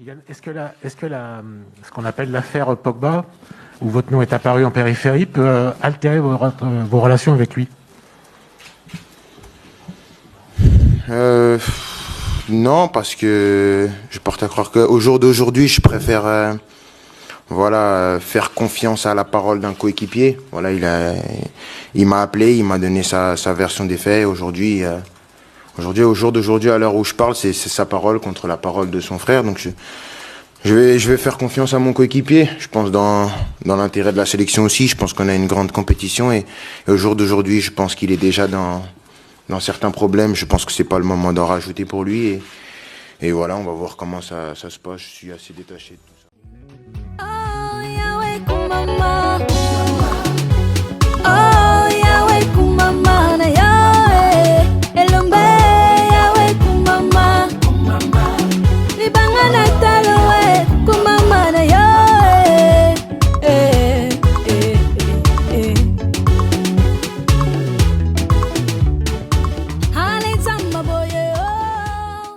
Kylian, ce qu'on appelle l'affaire Pogba, où votre nom est apparu en périphérie, peut altérer vos relations avec lui? Non, parce que je porte à croire qu'au jour d'aujourd'hui, je préfère faire confiance à la parole d'un coéquipier. Voilà, il m'a appelé, il m'a donné sa version des faits. Au jour d'aujourd'hui, à l'heure où je parle, c'est sa parole contre la parole de son frère. Donc je vais faire confiance à mon coéquipier. Je pense dans l'intérêt de la sélection aussi. Je pense qu'on a une grande compétition et au jour d'aujourd'hui, je pense qu'il est déjà dans certains problèmes. Je pense que c'est pas le moment d'en rajouter pour lui. Et voilà, on va voir comment ça se passe. Je suis assez détaché de tout ça. Oh, Yahweh kumama. Oh, Yahweh kumama na Yahweh. Elombe Yahweh kumama. Libanga na taloe kumama na Yahweh. Eh, eh, eh, eh. Hale zamba boye oh.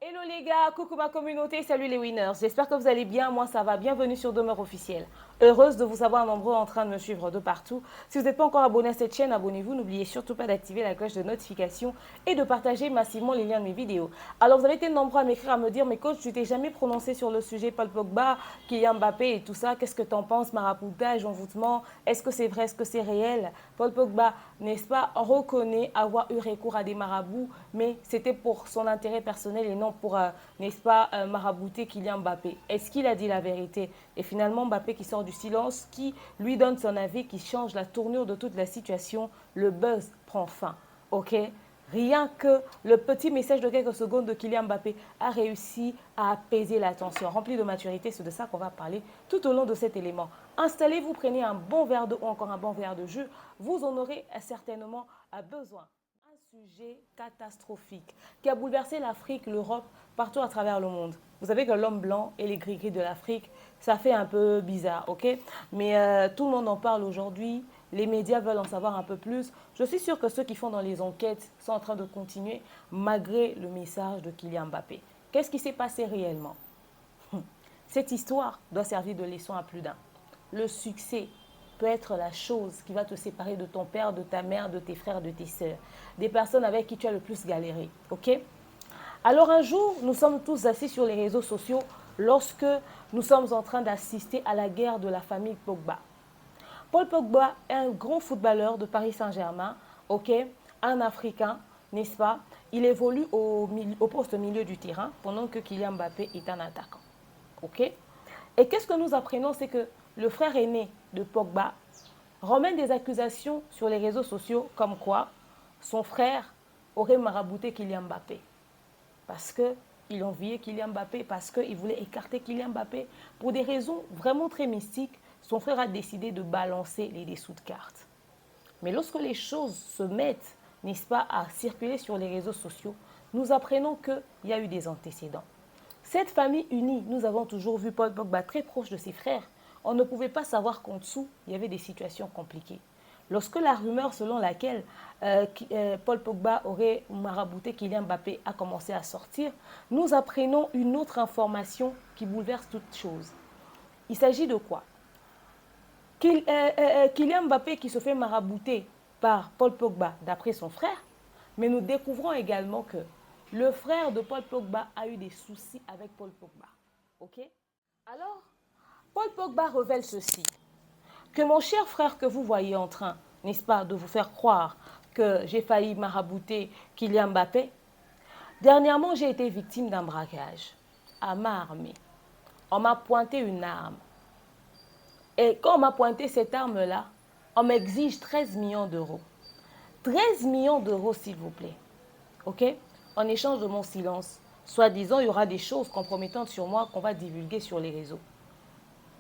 Hello les gars, coucou ma communauté, salut les winners. J'espère que vous allez bien, moi ça va. Bienvenue sur Demeure Officielle. Heureuse de vous avoir nombreux en train de me suivre de partout. Si vous n'êtes pas encore abonné à cette chaîne, abonnez-vous. N'oubliez surtout pas d'activer la cloche de notification et de partager massivement les liens de mes vidéos. Alors vous avez été nombreux à m'écrire, à me dire, mais coach, tu t'es jamais prononcé sur le sujet Paul Pogba, Kylian Mbappé et tout ça. Qu'est-ce que tu en penses, maraboutage, envoûtement? Est-ce que c'est vrai, est-ce que c'est réel? Paul Pogba, n'est-ce pas, reconnaît avoir eu recours à des marabouts, mais c'était pour son intérêt personnel et non pour, n'est-ce pas, marabouter Kylian Mbappé. Est-ce qu'il a dit la vérité? Et finalement, Mbappé qui sort du silence, qui lui donne son avis, qui change la tournure de toute la situation, le buzz prend fin. Ok? Rien que le petit message de quelques secondes de Kylian Mbappé a réussi à apaiser la tension. Rempli de maturité, c'est de ça qu'on va parler tout au long de cet élément. Installez-vous, prenez un bon verre d'eau ou encore un bon verre de jus. Vous en aurez certainement besoin. Un sujet catastrophique qui a bouleversé l'Afrique, l'Europe, partout à travers le monde. Vous savez que l'homme blanc et les gris-gris de l'Afrique, ça fait un peu bizarre, ok? Mais tout le monde en parle aujourd'hui. Les médias veulent en savoir un peu plus. Je suis sûre que ceux qui font dans les enquêtes sont en train de continuer malgré le message de Kylian Mbappé. Qu'est-ce qui s'est passé réellement? Cette histoire doit servir de leçon à plus d'un. Le succès peut être la chose qui va te séparer de ton père, de ta mère, de tes frères, de tes sœurs. Des personnes avec qui tu as le plus galéré, ok? Alors un jour, nous sommes tous assis sur les réseaux sociaux lorsque nous sommes en train d'assister à la guerre de la famille Pogba. Paul Pogba est un grand footballeur de Paris Saint-Germain, ok, un Africain, n'est-ce pas? Il évolue au poste milieu du terrain pendant que Kylian Mbappé est un attaquant, ok? Et qu'est-ce que nous apprenons? C'est que le frère aîné de Pogba ramène des accusations sur les réseaux sociaux comme quoi son frère aurait marabouté Kylian Mbappé parce qu'il enviait Kylian Mbappé, parce qu'il voulait écarter Kylian Mbappé. Pour des raisons vraiment très mystiques, son frère a décidé de balancer les dessous de cartes. Mais lorsque les choses se mettent, n'est-ce pas, à circuler sur les réseaux sociaux, nous apprenons qu'il y a eu des antécédents. Cette famille unie, nous avons toujours vu Paul Pogba très proche de ses frères. On ne pouvait pas savoir qu'en dessous, il y avait des situations compliquées. Lorsque la rumeur selon laquelle Paul Pogba aurait marabouté Kylian Mbappé a commencé à sortir, nous apprenons une autre information qui bouleverse toute chose. Il s'agit de quoi? Kylian Mbappé qui se fait marabouter par Paul Pogba d'après son frère, mais nous découvrons également que le frère de Paul Pogba a eu des soucis avec Paul Pogba. Ok? Alors, Paul Pogba révèle ceci, que mon cher frère que vous voyez en train, n'est-ce pas, de vous faire croire que j'ai failli marabouter Kylian Mbappé, dernièrement j'ai été victime d'un braquage à main armée. On m'a pointé une arme. Et quand on m'a pointé cette arme-là, on m'exige 13 millions d'euros. 13 millions d'euros, s'il vous plaît. OK? En échange de mon silence. Soi-disant, il y aura des choses compromettantes sur moi qu'on va divulguer sur les réseaux.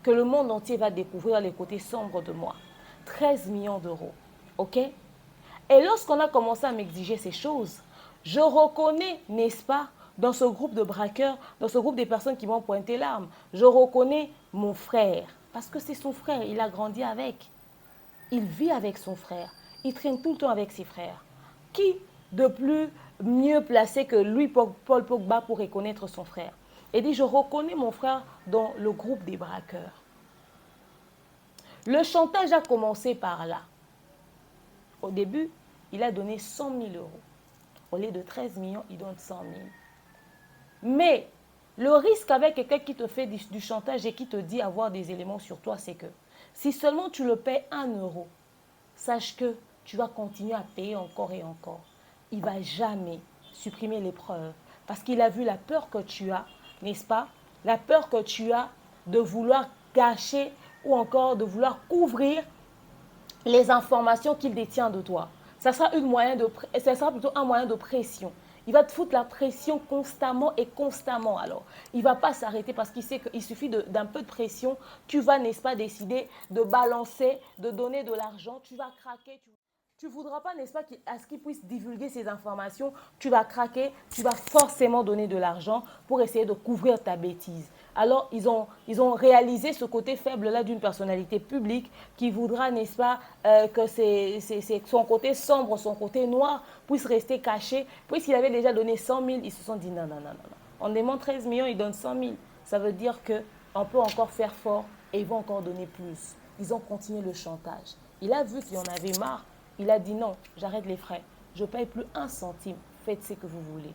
Que le monde entier va découvrir les côtés sombres de moi. 13 millions d'euros. OK? Et lorsqu'on a commencé à m'exiger ces choses, je reconnais, n'est-ce pas, dans ce groupe de braqueurs, dans ce groupe des personnes qui m'ont pointé l'arme, je reconnais mon frère. Parce que c'est son frère, il a grandi avec. Il vit avec son frère. Il traîne tout le temps avec ses frères. Qui de plus mieux placé que lui, Paul Pogba, pour reconnaître son frère. Il dit, je reconnais mon frère dans le groupe des braqueurs. Le chantage a commencé par là. Au début, il a donné 100 000 euros. Au lieu de 13 millions, il donne 100 000. Mais le risque avec quelqu'un qui te fait du chantage et qui te dit avoir des éléments sur toi, c'est que si seulement tu le paies 1 euro, sache que tu vas continuer à payer encore et encore. Il ne va jamais supprimer les preuves parce qu'il a vu la peur que tu as, n'est-ce pas? La peur que tu as de vouloir cacher ou encore de vouloir couvrir les informations qu'il détient de toi. Ça sera plutôt un moyen de pression. Il va te foutre la pression constamment et constamment. Alors, il ne va pas s'arrêter parce qu'il sait qu'il suffit d'un peu de pression. Tu vas, n'est-ce pas, décider de balancer, de donner de l'argent. Tu vas craquer. Tu ne voudras pas, n'est-ce pas, à ce qu'il puisse divulguer ces informations. Tu vas craquer. Tu vas forcément donner de l'argent pour essayer de couvrir ta bêtise. Alors, ils ont réalisé ce côté faible-là d'une personnalité publique qui voudra, n'est-ce pas, que son côté sombre, son côté noir puisse rester caché. Puisqu'il avait déjà donné 100 000, ils se sont dit non, non, non, non. On demande 13 millions, ils donnent 100 000. Ça veut dire qu'on peut encore faire fort et ils vont encore donner plus. Ils ont continué le chantage. Il a vu qu'il en avait marre. Il a dit non, j'arrête les frais. Je ne paye plus 1 centime. Faites ce que vous voulez.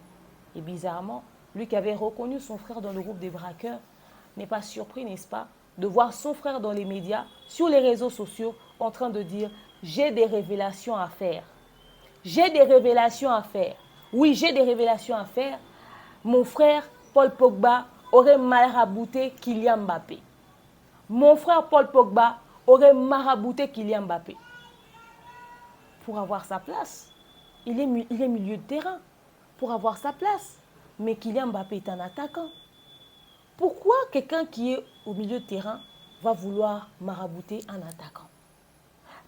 Et bizarrement, lui qui avait reconnu son frère dans le groupe des braqueurs, n'est pas surpris, n'est-ce pas, de voir son frère dans les médias, sur les réseaux sociaux, en train de dire « J'ai des révélations à faire. J'ai des révélations à faire. Oui, j'ai des révélations à faire. Mon frère, Paul Pogba, aurait marabouté Kylian Mbappé. Mon frère, Paul Pogba, aurait marabouté Kylian Mbappé. » Pour avoir sa place, il est milieu de terrain. Pour avoir sa place. Mais Kylian Mbappé est un attaquant. Pourquoi quelqu'un qui est au milieu de terrain va vouloir marabouter un attaquant?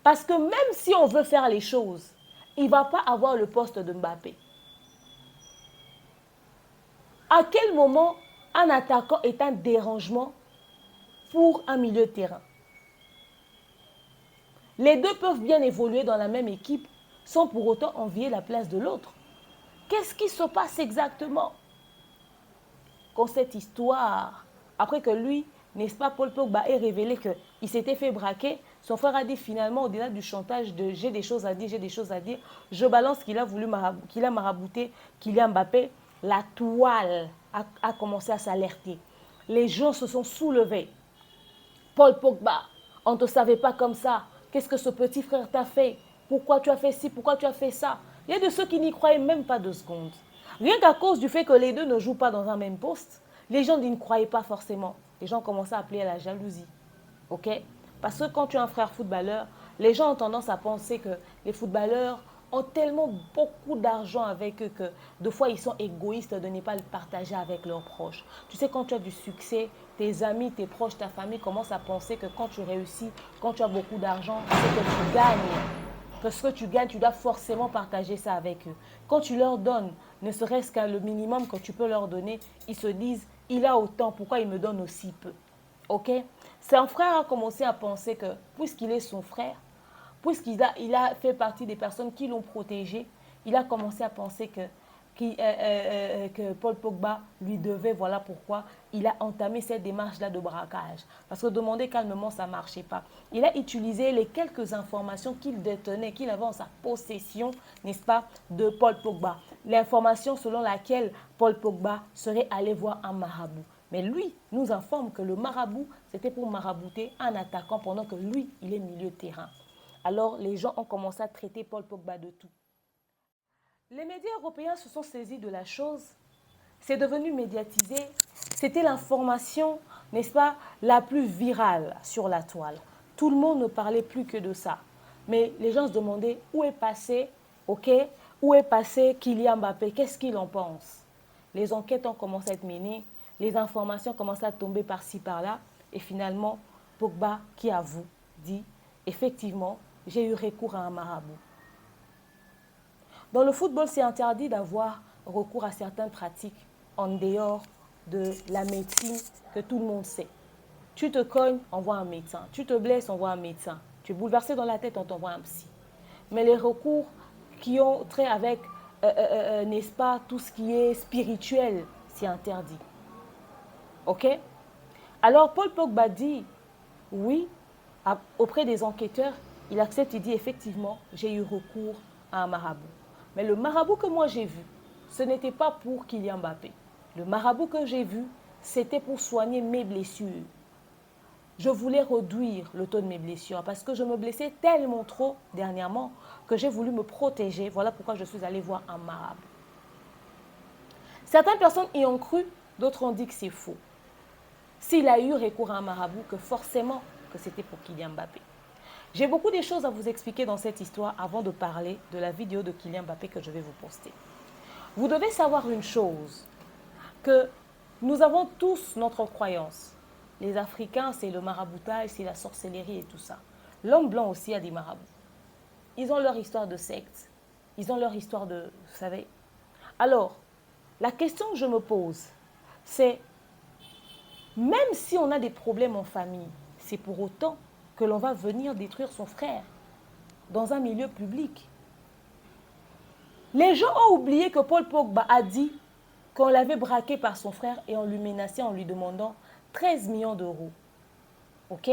Parce que même si on veut faire les choses, il ne va pas avoir le poste de Mbappé. À quel moment un attaquant est un dérangement pour un milieu de terrain? Les deux peuvent bien évoluer dans la même équipe sans pour autant envier la place de l'autre. Qu'est-ce qui se passe exactement? Quand cette histoire, après que lui, n'est-ce pas, Paul Pogba ait révélé qu'il s'était fait braquer, son frère a dit finalement, au-delà du chantage de j'ai des choses à dire, j'ai des choses à dire, je balance qu'il a marabouté Kylian Mbappé, la toile a commencé à s'alerter. Les gens se sont soulevés. Paul Pogba, on ne te savait pas comme ça. Qu'est-ce que ce petit frère t'a fait? Pourquoi tu as fait ci? Pourquoi tu as fait ça? Il y a de ceux qui n'y croyaient même pas 2 secondes. Rien qu'à cause du fait que les deux ne jouent pas dans un même poste, les gens n'y croyaient pas forcément. Les gens commençaient à appeler à la jalousie. Ok? Parce que quand tu es un frère footballeur, les gens ont tendance à penser que les footballeurs ont tellement beaucoup d'argent avec eux que des fois ils sont égoïstes de ne pas le partager avec leurs proches. Tu sais, quand tu as du succès, tes amis, tes proches, ta famille commencent à penser que quand tu réussis, quand tu as beaucoup d'argent, c'est que tu gagnes. Que ce que tu gagnes, tu dois forcément partager ça avec eux. Quand tu leur donnes, ne serait-ce qu'un le minimum que tu peux leur donner, ils se disent, il a autant, pourquoi il me donne aussi peu? Ok? Son frère a commencé à penser que, puisqu'il est son frère, puisqu'il a fait partie des personnes qui l'ont protégé, il a commencé à penser que Paul Pogba lui devait, voilà pourquoi il a entamé cette démarche-là de braquage. Parce que demander calmement, ça ne marchait pas. Il a utilisé les quelques informations qu'il détenait, qu'il avait en sa possession, n'est-ce pas, de Paul Pogba. L'information selon laquelle Paul Pogba serait allé voir un marabout. Mais lui nous informe que le marabout, c'était pour marabouter un attaquant pendant que lui, il est milieu de terrain. Alors, les gens ont commencé à traiter Paul Pogba de tout. Les médias européens se sont saisis de la chose. C'est devenu médiatisé. C'était l'information, n'est-ce pas, la plus virale sur la toile. Tout le monde ne parlait plus que de ça. Mais les gens se demandaient où est passé, ok, où est passé Kylian Mbappé, qu'est-ce qu'il en pense? Les enquêtes ont commencé à être menées, les informations ont commencé à tomber par-ci, par-là. Et finalement, Pogba, qui avoue, dit, effectivement, j'ai eu recours à un marabout. Dans le football, c'est interdit d'avoir recours à certaines pratiques en dehors de la médecine que tout le monde sait. Tu te cognes, on voit un médecin. Tu te blesses, on voit un médecin. Tu es bouleversé dans la tête, on t'envoie un psy. Mais les recours qui ont trait avec n'est-ce pas, tout ce qui est spirituel, c'est interdit. Ok? Alors Paul Pogba dit, oui, auprès des enquêteurs, il accepte, il dit effectivement, j'ai eu recours à un marabout. Mais le marabout que moi j'ai vu, ce n'était pas pour Kylian Mbappé. Le marabout que j'ai vu, c'était pour soigner mes blessures. Je voulais réduire le taux de mes blessures parce que je me blessais tellement trop dernièrement que j'ai voulu me protéger. Voilà pourquoi je suis allée voir un marabout. Certaines personnes y ont cru, d'autres ont dit que c'est faux. S'il a eu recours à un marabout, que forcément que c'était pour Kylian Mbappé. J'ai beaucoup de choses à vous expliquer dans cette histoire avant de parler de la vidéo de Kylian Mbappé que je vais vous poster. Vous devez savoir une chose, que nous avons tous notre croyance. Les Africains, c'est le maraboutage, c'est la sorcellerie et tout ça. L'homme blanc aussi a des marabouts. Ils ont leur histoire de secte. Ils ont leur histoire de... Vous savez. Alors, la question que je me pose, c'est... Même si on a des problèmes en famille, c'est pour autant que l'on va venir détruire son frère dans un milieu public. Les gens ont oublié que Paul Pogba a dit qu'on l'avait braqué par son frère et on lui menaçait en lui demandant 13 millions d'euros. Ok?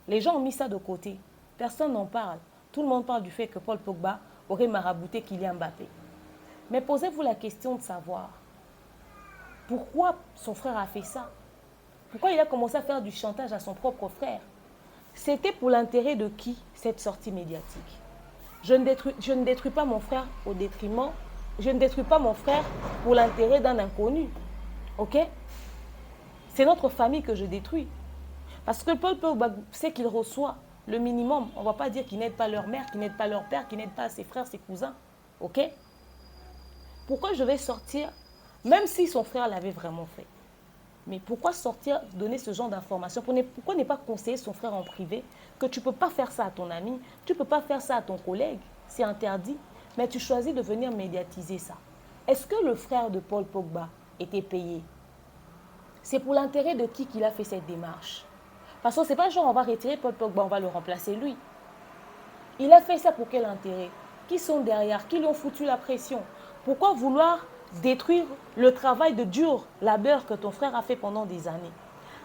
Les gens ont mis ça de côté. Personne n'en parle. Tout le monde parle du fait que Paul Pogba aurait marabouté Kylian Mbappé. Mais posez-vous la question de savoir pourquoi son frère a fait ça? Pourquoi il a commencé à faire du chantage à son propre frère? C'était pour l'intérêt de qui cette sortie médiatique? Je ne détruis pas mon frère au détriment. Je ne détruis pas mon frère pour l'intérêt d'un inconnu. Ok? C'est notre famille que je détruis. Parce que Paul Pogba sait qu'il reçoit le minimum. On ne va pas dire qu'il n'aide pas leur mère, qu'il n'aide pas leur père, qu'il n'aide pas ses frères, ses cousins. Ok? Pourquoi je vais sortir, même si son frère l'avait vraiment fait? Mais pourquoi sortir, donner ce genre d'informations? Pourquoi ne pas conseiller son frère en privé que tu ne peux pas faire ça à ton ami, tu ne peux pas faire ça à ton collègue, c'est interdit, mais tu choisis de venir médiatiser ça. Est-ce que le frère de Paul Pogba était payé? C'est pour l'intérêt de qui qu'il a fait cette démarche? Parce que ce n'est pas genre on va retirer Paul Pogba, on va le remplacer lui. Il a fait ça pour quel intérêt? Qui sont derrière? Qui lui ont foutu la pression? Pourquoi vouloir détruire le travail de dur labeur que ton frère a fait pendant des années?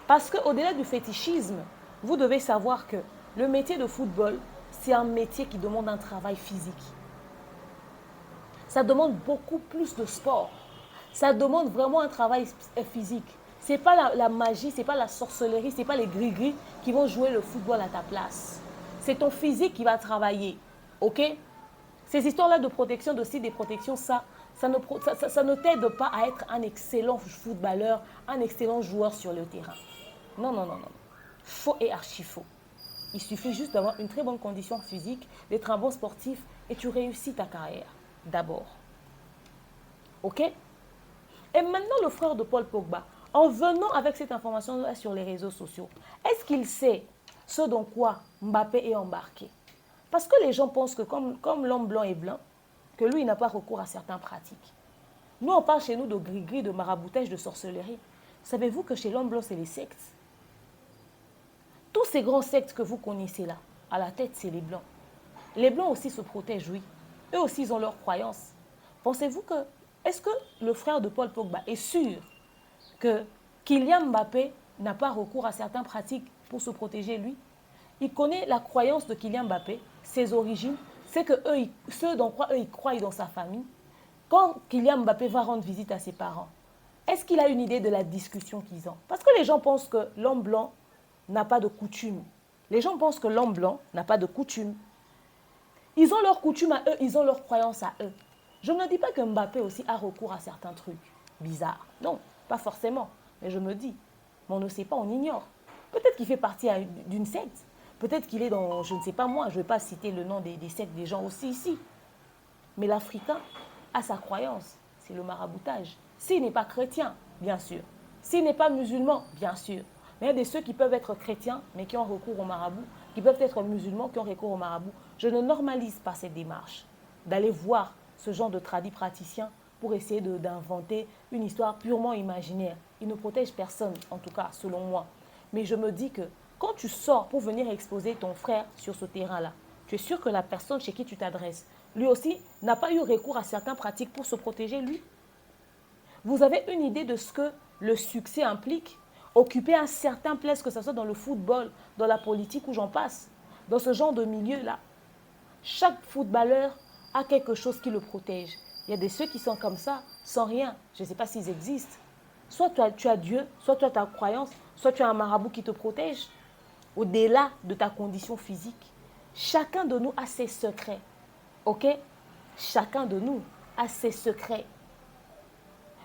Parce qu'au-delà du fétichisme, vous devez savoir que le métier de football, c'est un métier qui demande un travail physique. Ça demande beaucoup plus de sport. Ça demande vraiment un travail physique. Ce n'est pas la magie, ce n'est pas la sorcellerie, ce n'est pas les gris-gris qui vont jouer le football à ta place. C'est ton physique qui va travailler. Ok? Ces histoires-là de protection, de sites de protection, ça ne t'aide pas à être un excellent footballeur, un excellent joueur sur le terrain. Non, non, non, non. Faux et archi faux. Il suffit juste d'avoir une très bonne condition physique, d'être un bon sportif et tu réussis ta carrière. D'abord. Ok? Et maintenant, le frère de Paul Pogba, en venant avec cette information-là sur les réseaux sociaux, est-ce qu'il sait ce dans quoi Mbappé est embarqué? Parce que les gens pensent que comme l'homme blanc est blanc, que lui, il n'a pas recours à certaines pratiques. Nous, on parle chez nous de gris-gris, de maraboutage, de sorcellerie. Savez-vous que chez l'homme blanc, c'est les sectes? Tous ces grands sectes que vous connaissez là, à la tête, c'est les blancs. Les blancs aussi se protègent, oui. Eux aussi, ils ont leurs croyances. Pensez-vous que... Est-ce que le frère de Paul Pogba est sûr que Kylian Mbappé n'a pas recours à certaines pratiques pour se protéger, lui? Il connaît la croyance de Kylian Mbappé, ses origines, c'est que ceux dans quoi eux ils croient dans sa famille. Quand Kylian Mbappé va rendre visite à ses parents, est-ce qu'il a une idée de la discussion qu'ils ont? Parce que les gens pensent que l'homme blanc n'a pas de coutume. Les gens pensent que l'homme blanc n'a pas de coutume. Ils ont leurs coutumes à eux, ils ont leurs croyances à eux. Je ne dis pas que Mbappé aussi a recours à certains trucs bizarres. Non, pas forcément. Mais je me dis, mais on ne sait pas, on ignore. Peut-être qu'il fait partie d'une secte. Peut-être qu'il est dans, je ne sais pas moi, je ne vais pas citer le nom des sectes des gens aussi ici. Mais l'Africain a sa croyance, c'est le maraboutage. S'il n'est pas chrétien, bien sûr. S'il n'est pas musulman, bien sûr. Mais il y a des ceux qui peuvent être chrétiens, mais qui ont recours au marabout, qui peuvent être musulmans, qui ont recours au marabout. Je ne normalise pas cette démarche d'aller voir ce genre de tradis praticiens pour essayer d'inventer une histoire purement imaginaire. Il ne protège personne, en tout cas, selon moi. Mais je me dis que quand tu sors pour venir exposer ton frère sur ce terrain-là, tu es sûr que la personne chez qui tu t'adresses lui aussi, n'a pas eu recours à certaines pratiques pour se protéger, lui? Vous avez une idée de ce que le succès implique? Occuper un certain place, que ce soit dans le football, dans la politique ou j'en passe, dans ce genre de milieu-là. Chaque footballeur a quelque chose qui le protège. Il y a des ceux qui sont comme ça, sans rien. Je ne sais pas s'ils existent. Soit tu as Dieu, soit tu as ta croyance, soit tu as un marabout qui te protège. Au-delà de ta condition physique, chacun de nous a ses secrets. Ok? Chacun de nous a ses secrets.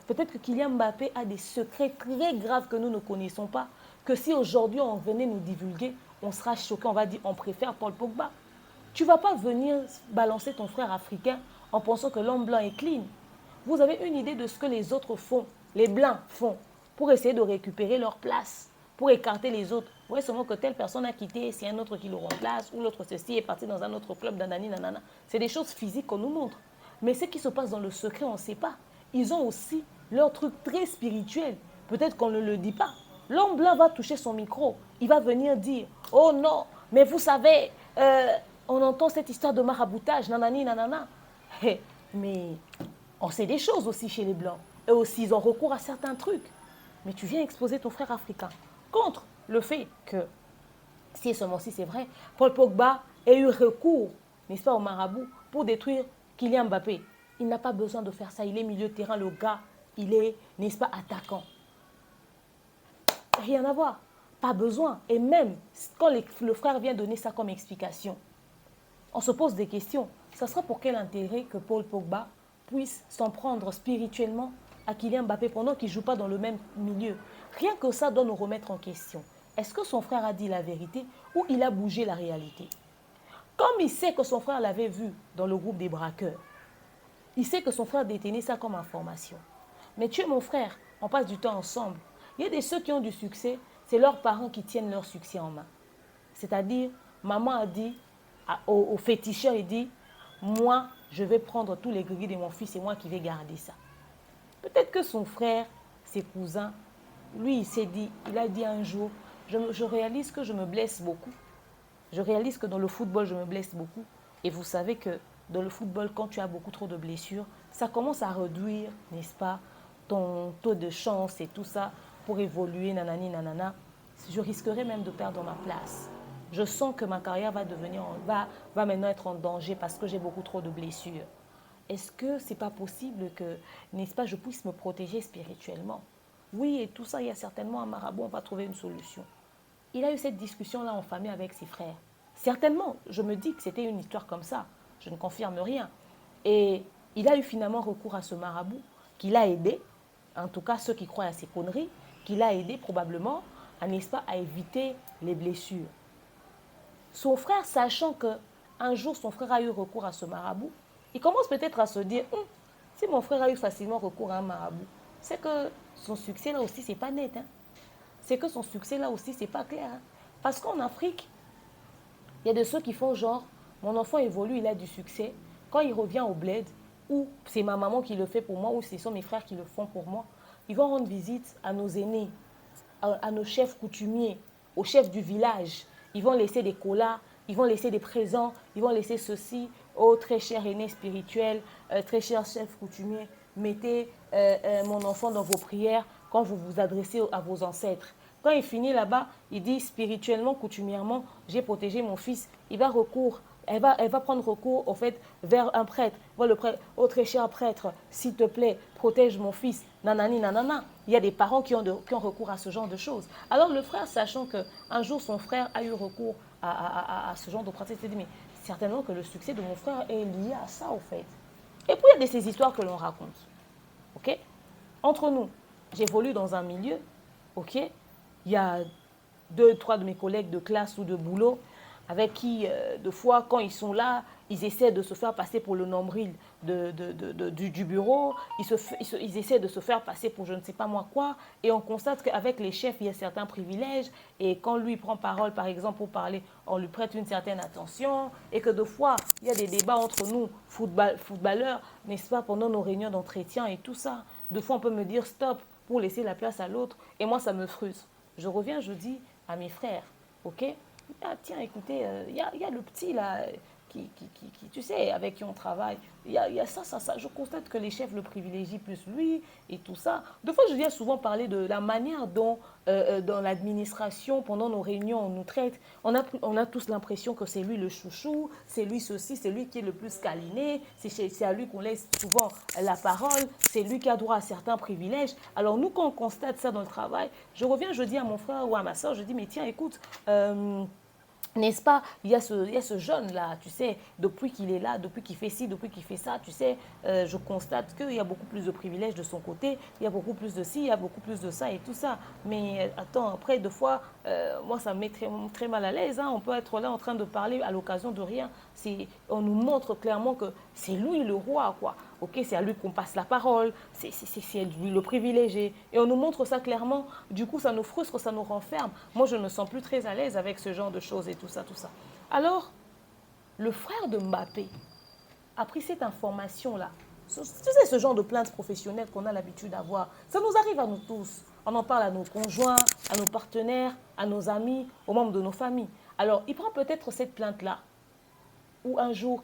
Peut-être que Kylian Mbappé a des secrets très graves que nous ne connaissons pas, que si aujourd'hui on venait nous divulguer, on sera choqué, on va dire on préfère Paul Pogba. Tu ne vas pas venir balancer ton frère africain en pensant que l'homme blanc est clean. Vous avez une idée de ce que les autres font, les blancs font, pour essayer de récupérer leur place, pour écarter les autres. Vous voyez seulement que telle personne a quitté, c'est un autre qui le remplace, ou l'autre ceci est parti dans un autre club, nanani, nanana. C'est des choses physiques qu'on nous montre. Mais ce qui se passe dans le secret, on ne sait pas. Ils ont aussi leur truc très spirituel. Peut-être qu'on ne le dit pas. L'homme blanc va toucher son micro. Il va venir dire, oh non, mais vous savez, on entend cette histoire de maraboutage, nanani, nanana. Mais on sait des choses aussi chez les blancs. Eux aussi, ils ont recours à certains trucs. Mais tu viens exposer ton frère africain contre le fait que, si et seulement si c'est vrai, Paul Pogba ait eu recours, n'est-ce pas, au marabout pour détruire Kylian Mbappé. Il n'a pas besoin de faire ça. Il est milieu de terrain, le gars, il est, n'est-ce pas, attaquant. Rien à voir. Pas besoin. Et même quand le frère vient donner ça comme explication, on se pose des questions. Ça sera pour quel intérêt que Paul Pogba puisse s'en prendre spirituellement à Kylian Mbappé pendant qu'il ne joue pas dans le même milieu? Rien que ça doit nous remettre en question. Est-ce que son frère a dit la vérité ou il a bougé la réalité? Comme il sait que son frère l'avait vu dans le groupe des braqueurs, il sait que son frère détenait ça comme information. Mais tu es mon frère, on passe du temps ensemble. Il y a des ceux qui ont du succès, c'est leurs parents qui tiennent leur succès en main. C'est-à-dire, maman a dit au féticheur, il dit, moi, je vais prendre tous les gris de mon fils, c'est moi qui vais garder ça. Peut-être que son frère, ses cousins, lui, il a dit un jour, je réalise que je me blesse beaucoup. Je réalise que dans le football, je me blesse beaucoup. Et vous savez que dans le football, quand tu as beaucoup trop de blessures, ça commence à réduire, n'est-ce pas, ton taux de chance et tout ça pour évoluer, nanani, nanana. Je risquerais même de perdre ma place. Je sens que ma carrière va maintenant être en danger parce que j'ai beaucoup trop de blessures. Est-ce que ce n'est pas possible que, n'est-ce pas, je puisse me protéger spirituellement? Oui, et tout ça, il y a certainement un marabout, on va trouver une solution. Il a eu cette discussion-là en famille avec ses frères. Certainement, je me dis que c'était une histoire comme ça. Je ne confirme rien. Et il a eu finalement recours à ce marabout qui l'a aidé, en tout cas ceux qui croient à ces conneries, qui l'a aidé probablement, n'est-ce pas, à éviter les blessures. Son frère, sachant qu'un jour son frère a eu recours à ce marabout, il commence peut-être à se dire, si mon frère a eu facilement recours à un marabout, c'est que son succès là aussi, c'est pas net. Hein. C'est que son succès là aussi, c'est pas clair. Hein. Parce qu'en Afrique, il y a de ceux qui font genre, mon enfant évolue, il a du succès. Quand il revient au bled, ou c'est ma maman qui le fait pour moi, ou ce sont mes frères qui le font pour moi, ils vont rendre visite à nos aînés, à nos chefs coutumiers, aux chefs du village. Ils vont laisser des colas, ils vont laisser des présents, ils vont laisser ceci. Oh, très cher aîné spirituel, très cher chef coutumier, mettez mon enfant dans vos prières quand vous vous adressez à vos ancêtres. Quand il finit là-bas, il dit spirituellement, coutumièrement, j'ai protégé mon fils. Elle va prendre recours au fait vers un prêtre. Voilà le prêtre, oh très cher prêtre, s'il te plaît, protège mon fils. Nanani, nanana. Il y a des parents qui ont recours à ce genre de choses. Alors le frère, sachant qu'un jour son frère a eu recours à ce genre de pratique, il s'est dit, mais certainement que le succès de mon frère est lié à ça, au fait. Et puis, il y a ces histoires que l'on raconte. OK? Entre nous, j'évolue dans un milieu, OK? Il y a 2, 3 de mes collègues de classe ou de boulot avec qui, de fois, quand ils sont là, ils essaient de se faire passer pour le nombril du bureau, ils essaient de se faire passer pour je ne sais pas moi quoi, et on constate qu'avec les chefs, il y a certains privilèges, et quand lui prend parole, par exemple, pour parler, on lui prête une certaine attention, et que de fois, il y a des débats entre nous, footballeurs, n'est-ce pas, pendant nos réunions d'entretien et tout ça. De fois, on peut me dire stop pour laisser la place à l'autre, et moi, ça me frustre. Je reviens, je dis à mes frères, OK? Ah, tiens, écoutez, il y a le petit là tu sais, avec qui on travaille. Il y a ça. Je constate que les chefs le privilégient plus lui et tout ça. Deux fois, je viens souvent parler de la manière dont, dans l'administration, pendant nos réunions, on nous traite. On a tous l'impression que c'est lui le chouchou, c'est lui ceci, c'est lui qui est le plus câliné, c'est à lui qu'on laisse souvent la parole, c'est lui qui a droit à certains privilèges. Alors nous, quand on constate ça dans le travail, je reviens, je dis à mon frère ou à ma soeur, je dis, mais tiens, écoute, n'est-ce pas, il y a ce jeune-là, tu sais, depuis qu'il est là, depuis qu'il fait ci, depuis qu'il fait ça, tu sais, je constate qu'il y a beaucoup plus de privilèges de son côté, il y a beaucoup plus de ci, il y a beaucoup plus de ça et tout ça. Mais attends, après, deux fois, moi, ça me met très mal à l'aise. Hein. On peut être là en train de parler à l'occasion de rien. On nous montre clairement que c'est lui le roi, quoi. Ok, c'est à lui qu'on passe la parole, c'est lui le privilégié. Et on nous montre ça clairement. Du coup, ça nous frustre, ça nous renferme. Moi, je ne me sens plus très à l'aise avec ce genre de choses et tout ça, tout ça. Alors, le frère de Mbappé a pris cette information-là. Tu sais, ce genre de plaintes professionnelles qu'on a l'habitude d'avoir, ça nous arrive à nous tous. On en parle à nos conjoints, à nos partenaires, à nos amis, aux membres de nos familles. Alors, il prend peut-être cette plainte-là. Ou un jour,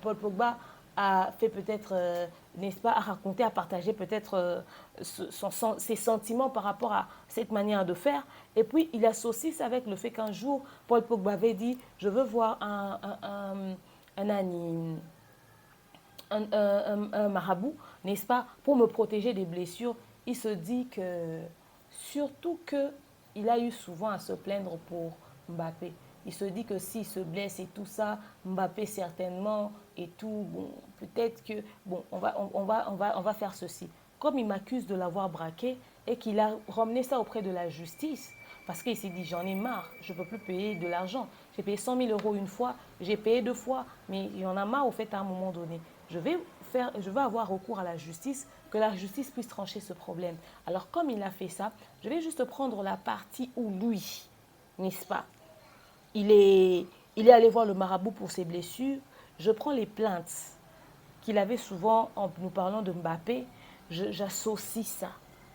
Paul Pogba a fait peut-être, n'est-ce pas, à raconter, à partager peut-être ses sentiments par rapport à cette manière de faire. Et puis, il associe ça avec le fait qu'un jour, Paul Pogba avait dit, je veux voir un marabout, n'est-ce pas, pour me protéger des blessures. Il se dit que, surtout qu'il a eu souvent à se plaindre pour Mbappé. Il se dit que s'il se blesse et tout ça, Mbappé certainement et tout, bon, peut-être que, bon, on va faire ceci. Comme il m'accuse de l'avoir braqué et qu'il a ramené ça auprès de la justice, parce qu'il s'est dit, j'en ai marre, je ne peux plus payer de l'argent. J'ai payé 100 000 € une fois, j'ai payé 2 fois, mais il y en a marre au fait à un moment donné. Je vais avoir recours à la justice, que la justice puisse trancher ce problème. Alors comme il a fait ça, je vais juste prendre la partie où lui, n'est-ce pas, il est allé voir le marabout pour ses blessures. Je prends les plaintes qu'il avait souvent en nous parlant de Mbappé. J'associe ça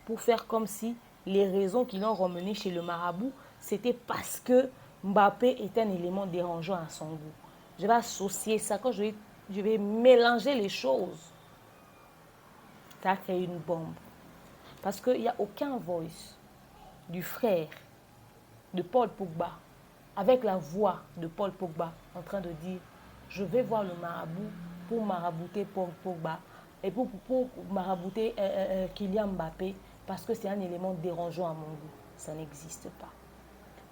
pour faire comme si les raisons qui l'ont ramené chez le marabout, c'était parce que Mbappé est un élément dérangeant à son goût. Je vais associer ça. Quand je vais mélanger les choses, ça a créé une bombe. Parce qu'il n'y a aucun voice du frère de Paul Pogba avec la voix de Paul Pogba en train de dire « Je vais voir le marabout pour marabouter Paul Pogba et pour marabouter Kylian Mbappé parce que c'est un élément dérangeant à mon goût. » Ça n'existe pas.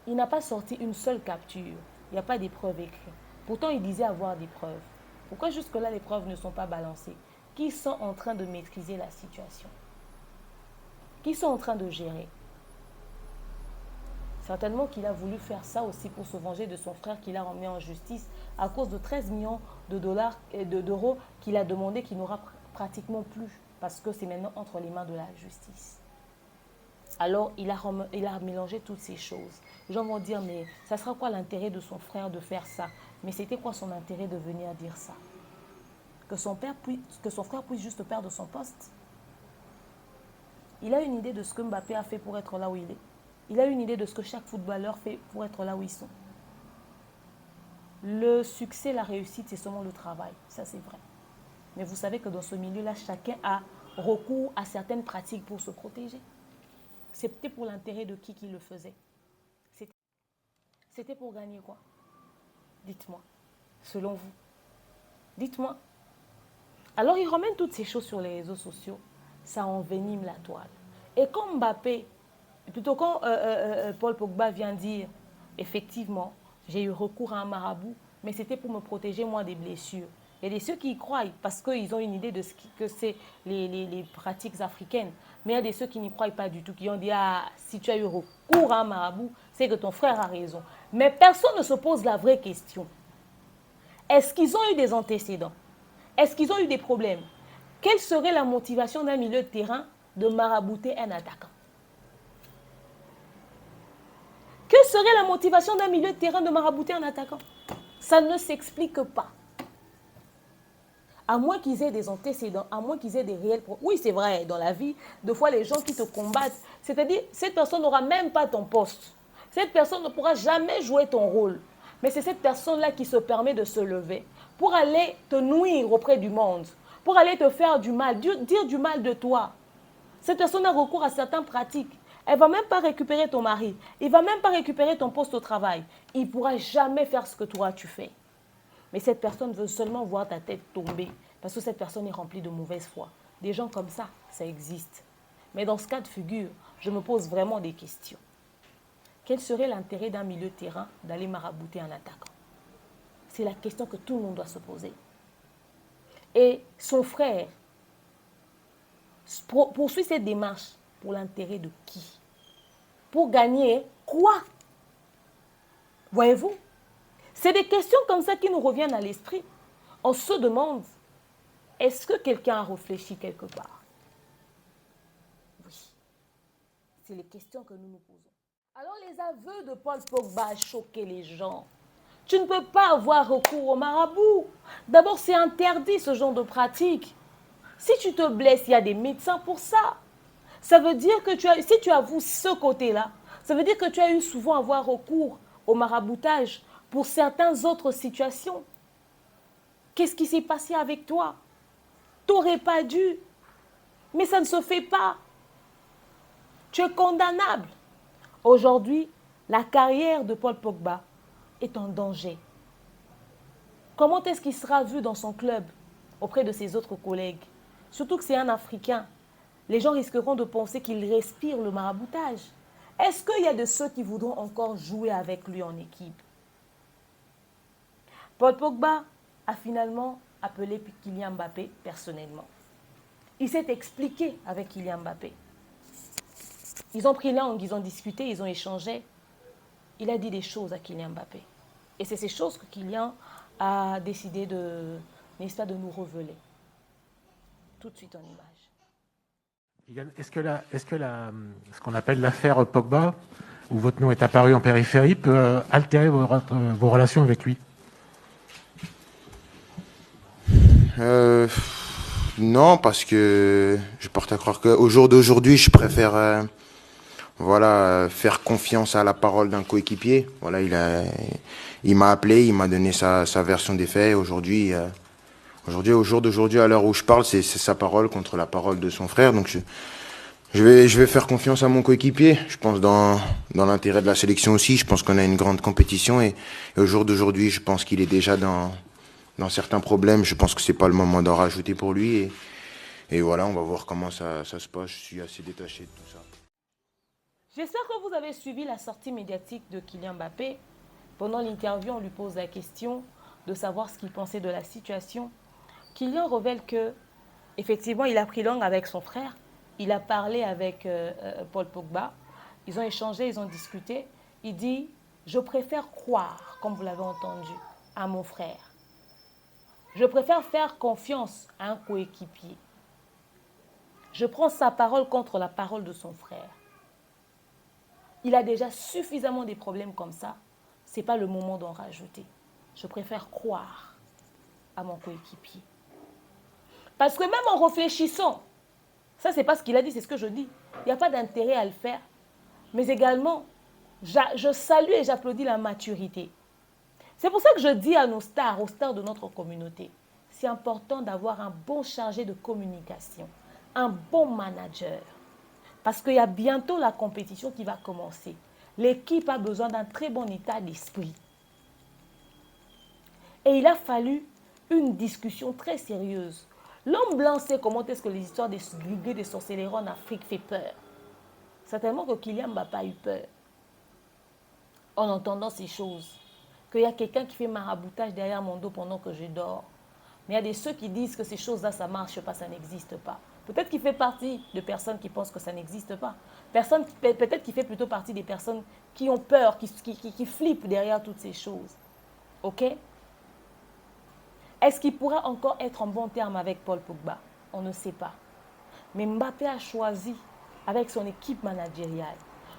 Il n'a pas sorti une seule capture. Il n'y a pas des preuves écrites. Pourtant, il disait avoir des preuves. Pourquoi jusque-là, les preuves ne sont pas balancées? Qui sont en train de maîtriser la situation? Qui sont en train de gérer? Certainement qu'il a voulu faire ça aussi pour se venger de son frère qu'il a emmené en justice à cause de 13 millions de dollars et d'euros qu'il a demandé qu'il n'aura pratiquement plus parce que c'est maintenant entre les mains de la justice. Alors, il a mélangé toutes ces choses. Les gens vont dire, mais ça sera quoi l'intérêt de son frère de faire ça? Mais c'était quoi son intérêt de venir dire ça? Que son frère puisse juste perdre son poste? Il a une idée de ce que Mbappé a fait pour être là où il est. Il a une idée de ce que chaque footballeur fait pour être là où ils sont. Le succès, la réussite, c'est seulement le travail. Ça, c'est vrai. Mais vous savez que dans ce milieu-là, chacun a recours à certaines pratiques pour se protéger. C'était pour l'intérêt de qui le faisait? C'était pour gagner quoi? Dites-moi, selon vous. Dites-moi. Alors, il ramène toutes ces choses sur les réseaux sociaux. Ça envenime la toile. Et comme Mbappé, plutôt quand Paul Pogba vient dire, effectivement, j'ai eu recours à un marabout, mais c'était pour me protéger, moi, des blessures. Il y a ceux qui y croient parce qu'ils ont une idée de ce que c'est les pratiques africaines. Mais il y a des ceux qui n'y croient pas du tout, qui ont dit, ah, si tu as eu recours à un marabout, c'est que ton frère a raison. Mais personne ne se pose la vraie question. Est-ce qu'ils ont eu des antécédents? Est-ce qu'ils ont eu des problèmes? Quelle serait la motivation d'un milieu de terrain de marabouter un attaquant? Que serait la motivation d'un milieu de terrain de marabouter un attaquant? Ça ne s'explique pas. À moins qu'ils aient des antécédents, à moins qu'ils aient des réels problèmes. Oui, c'est vrai, dans la vie, des fois, les gens qui te combattent, c'est-à-dire, cette personne n'aura même pas ton poste. Cette personne ne pourra jamais jouer ton rôle. Mais c'est cette personne-là qui se permet de se lever pour aller te nuire auprès du monde, pour aller te faire du mal, dire du mal de toi. Cette personne a recours à certaines pratiques. Elle ne va même pas récupérer ton mari. Il ne va même pas récupérer ton poste au travail. Il ne pourra jamais faire ce que toi tu fais. Mais cette personne veut seulement voir ta tête tomber parce que cette personne est remplie de mauvaise foi. Des gens comme ça existe. Mais dans ce cas de figure, je me pose vraiment des questions. Quel serait l'intérêt d'un milieu de terrain d'aller marabouter un attaquant? C'est la question que tout le monde doit se poser. Et son frère poursuit cette démarche pour l'intérêt de qui? Pour gagner quoi? Voyez-vous? C'est des questions comme ça qui nous reviennent à l'esprit. On se demande, est-ce que quelqu'un a réfléchi quelque part? Oui. C'est les questions que nous nous posons. Alors les aveux de Paul Pogba ont choqué les gens. Tu ne peux pas avoir recours au marabout. D'abord, c'est interdit ce genre de pratique. Si tu te blesses, il y a des médecins pour ça. Ça veut dire que si tu avoues ce côté-là, ça veut dire que tu as eu souvent avoir recours au maraboutage pour certaines autres situations. Qu'est-ce qui s'est passé avec toi? Tu n'aurais pas dû. Mais ça ne se fait pas. Tu es condamnable. Aujourd'hui, la carrière de Paul Pogba est en danger. Comment est-ce qu'il sera vu dans son club auprès de ses autres collègues? Surtout que c'est un Africain. Les gens risqueront de penser qu'il respire le maraboutage. Est-ce qu'il y a de ceux qui voudront encore jouer avec lui en équipe? Paul Pogba a finalement appelé Kylian Mbappé personnellement. Il s'est expliqué avec Kylian Mbappé. Ils ont pris langue, ils ont discuté, ils ont échangé. Il a dit des choses à Kylian Mbappé. Et c'est ces choses que Kylian a décidé de, n'est-ce pas, de nous révéler. Tout de suite en image. Est-ce que ce qu'on appelle l'affaire Pogba, où votre nom est apparu en périphérie, peut altérer vos relations avec lui? Non, parce que je porte à croire qu'au jour d'aujourd'hui, je préfère faire confiance à la parole d'un coéquipier. Voilà, il m'a appelé, il m'a donné sa version des faits. Aujourd'hui, au jour d'aujourd'hui, à l'heure où je parle, c'est sa parole contre la parole de son frère. Donc je vais faire confiance à mon coéquipier. Je pense dans l'intérêt de la sélection aussi. Je pense qu'on a une grande compétition et au jour d'aujourd'hui, je pense qu'il est déjà dans certains problèmes. Je pense que c'est pas le moment d'en rajouter pour lui. Et voilà, on va voir comment ça se passe. Je suis assez détaché de tout ça. J'espère que vous avez suivi la sortie médiatique de Kylian Mbappé. Pendant l'interview, on lui pose la question de savoir ce qu'il pensait de la situation. Kylian révèle que, effectivement, il a pris langue avec son frère. Il a parlé avec Paul Pogba. Ils ont échangé, ils ont discuté. Il dit, je préfère croire, comme vous l'avez entendu, à mon frère. Je préfère faire confiance à un coéquipier. Je prends sa parole contre la parole de son frère. Il a déjà suffisamment de problèmes comme ça. Ce n'est pas le moment d'en rajouter. Je préfère croire à mon coéquipier. Parce que même en réfléchissant, ça c'est pas ce qu'il a dit, c'est ce que je dis. Il n'y a pas d'intérêt à le faire. Mais également, je salue et j'applaudis la maturité. C'est pour ça que je dis à nos stars, aux stars de notre communauté, c'est important d'avoir un bon chargé de communication, un bon manager. Parce qu'il y a bientôt la compétition qui va commencer. L'équipe a besoin d'un très bon état d'esprit. Et il a fallu une discussion très sérieuse. L'homme blanc sait comment est-ce que les histoires des grillés, des sorcelleries en Afrique fait peur. Certainement que Kylian Mbappé a eu peur en entendant ces choses. Qu'il y a quelqu'un qui fait maraboutage derrière mon dos pendant que je dors. Mais il y a ceux qui disent que ces choses-là, ça ne marche pas, ça n'existe pas. Peut-être qu'il fait partie de personnes qui pensent que ça n'existe pas. Peut-être qu'il fait plutôt partie des personnes qui ont peur, qui flippent derrière toutes ces choses. OK? Est-ce qu'il pourra encore être en bon terme avec Paul Pogba? On ne sait pas. Mais Mbappé a choisi, avec son équipe managériale,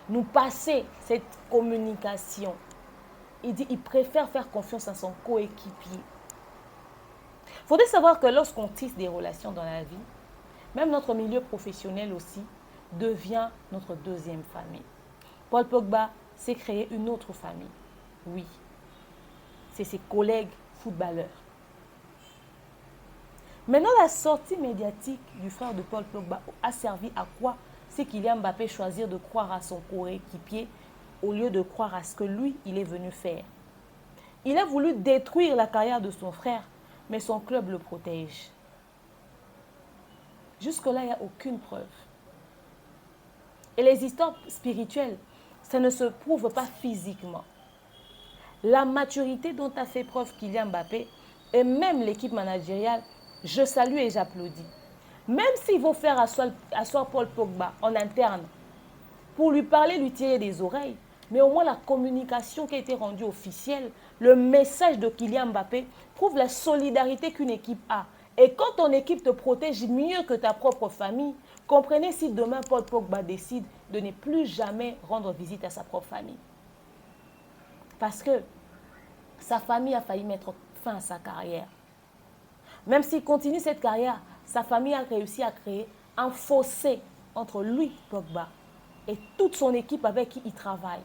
nous passer cette communication. Il dit qu'il préfère faire confiance à son coéquipier. Il faudrait savoir que lorsqu'on tisse des relations dans la vie, même notre milieu professionnel aussi devient notre deuxième famille. Paul Pogba s'est créé une autre famille. Oui. c'est ses collègues footballeurs. Maintenant, la sortie médiatique du frère de Paul Pogba a servi à quoi? C'est Kylian Mbappé choisir de croire à son coéquipier au lieu de croire à ce que lui, il est venu faire. Il a voulu détruire la carrière de son frère, mais son club le protège. Jusque-là, il n'y a aucune preuve. Et les histoires spirituelles, ça ne se prouve pas physiquement. La maturité dont a fait preuve Kylian Mbappé et même l'équipe managériale, je salue et j'applaudis. Même s'ils vont faire asseoir Paul Pogba en interne pour lui parler, lui tirer des oreilles, mais au moins la communication qui a été rendue officielle, le message de Kylian Mbappé prouve la solidarité qu'une équipe a. Et quand ton équipe te protège mieux que ta propre famille, comprenez si demain Paul Pogba décide de ne plus jamais rendre visite à sa propre famille. Parce que sa famille a failli mettre fin à sa carrière. Même s'il continue cette carrière, sa famille a réussi à créer un fossé entre lui, Pogba, et toute son équipe avec qui il travaille.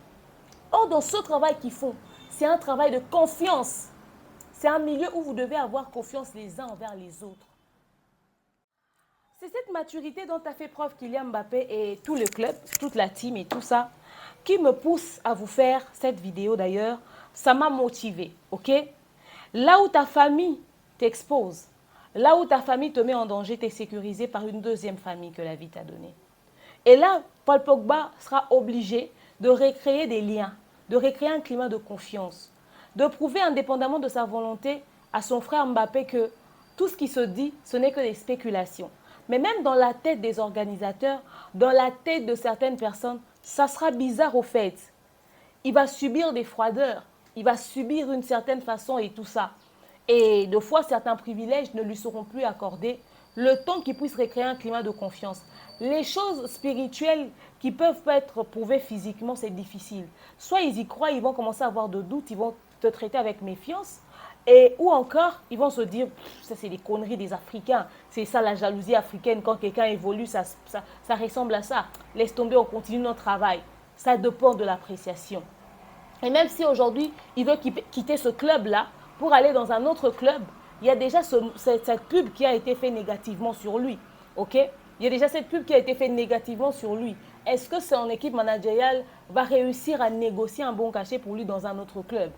Or, dans ce travail qu'ils font, c'est un travail de confiance. C'est un milieu où vous devez avoir confiance les uns envers les autres. C'est cette maturité dont a fait preuve Kylian Mbappé et tout le club, toute la team et tout ça, qui me pousse à vous faire cette vidéo d'ailleurs. Ça m'a motivé, ok? Là où ta famille t'expose, là où ta famille te met en danger, tu es sécurisé par une deuxième famille que la vie t'a donnée. Et là, Paul Pogba sera obligé de recréer des liens, de recréer un climat de confiance, de prouver indépendamment de sa volonté à son frère Mbappé que tout ce qui se dit, ce n'est que des spéculations. Mais même dans la tête des organisateurs, dans la tête de certaines personnes, ça sera bizarre au fait. Il va subir des froideurs, il va subir une certaine façon et tout ça. Et de fois, certains privilèges ne lui seront plus accordés, le temps qu'il puisse recréer un climat de confiance. Les choses spirituelles qui peuvent pas être prouvées physiquement, c'est difficile. Soit ils y croient, ils vont commencer à avoir de doutes, ils vont te traiter avec méfiance, ou encore, ils vont se dire, ça c'est des conneries des Africains, c'est ça la jalousie africaine, quand quelqu'un évolue, ça ressemble à ça. Laisse tomber, on continue notre travail. Ça dépend de l'appréciation. Et même si aujourd'hui, il veut quitter ce club-là pour aller dans un autre club, il y a déjà cette pub qui a été faite négativement sur lui. Ok? Il y a déjà cette pub qui a été faite négativement sur lui. Est-ce que son équipe managériale va réussir à négocier un bon cachet pour lui dans un autre club?